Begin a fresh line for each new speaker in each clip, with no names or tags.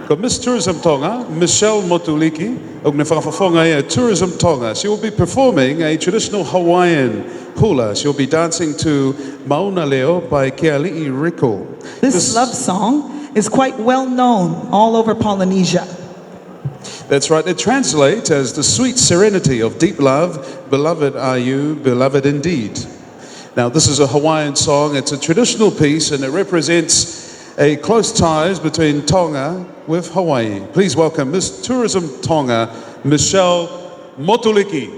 got Miss Tourism Tonga, Michelle Motuliki, Tourism Tonga. She will be performing a traditional Hawaiian hula. She'll be dancing to Mauna Leo by Keali'i Riko.
This love song is quite well known all over Polynesia.
That's right. It translates as the sweet serenity of deep love. Beloved are you, beloved indeed. Now, this is a Hawaiian song. It's a traditional piece, and it represents a close ties between Tonga with Hawaii. Please welcome Miss Tourism Tonga, Michelle Motuliki.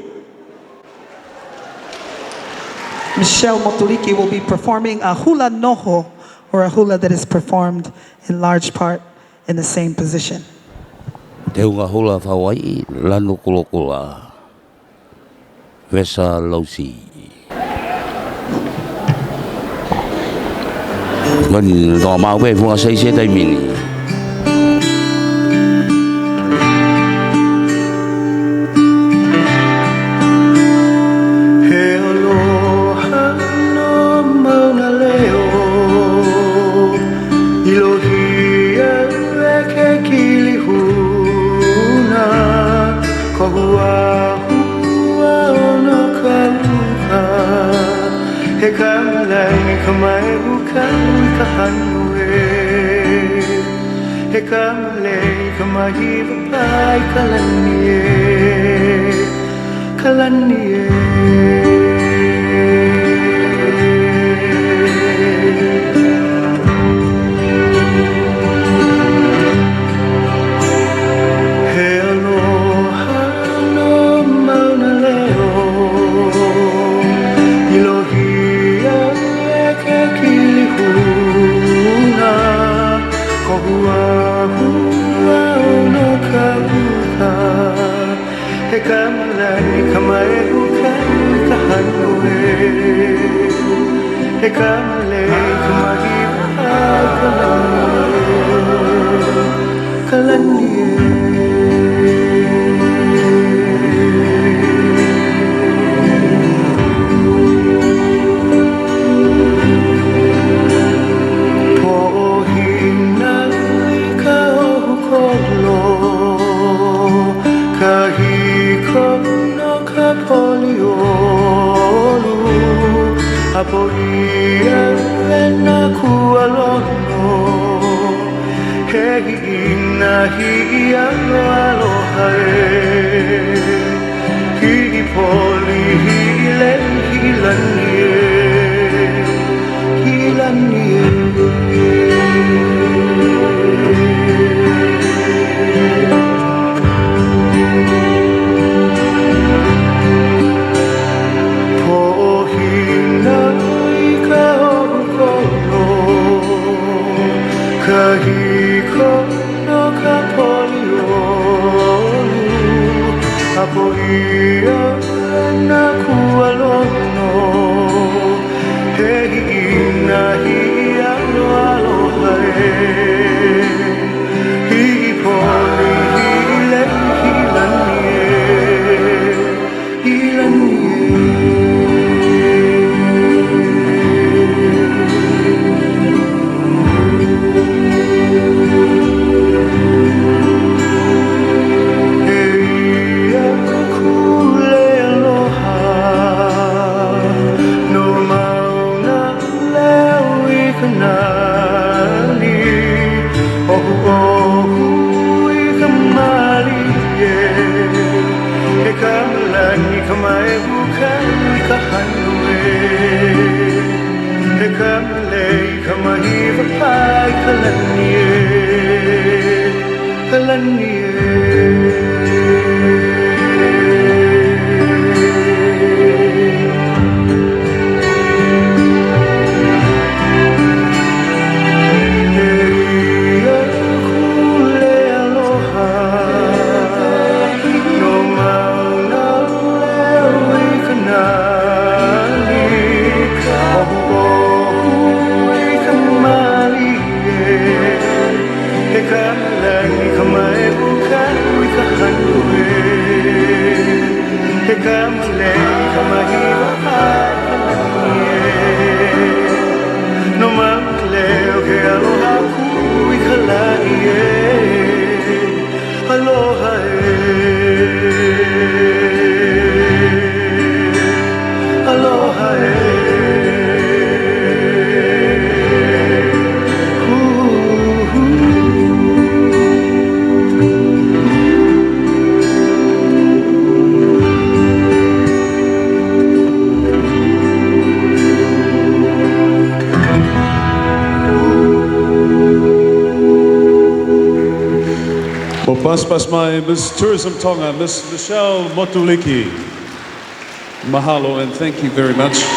Michelle Motuliki will be performing a hula noho, or a hula that is performed in large part in the same position.
Te unga hula Hawaii, lanu kulokula, Vesa Lausi. Mình đò mau về vùng xây xe tay mình.
Well, pas mai Miss Tourism Tonga, Miss Michelle Motuliki. Mahalo and thank you very much.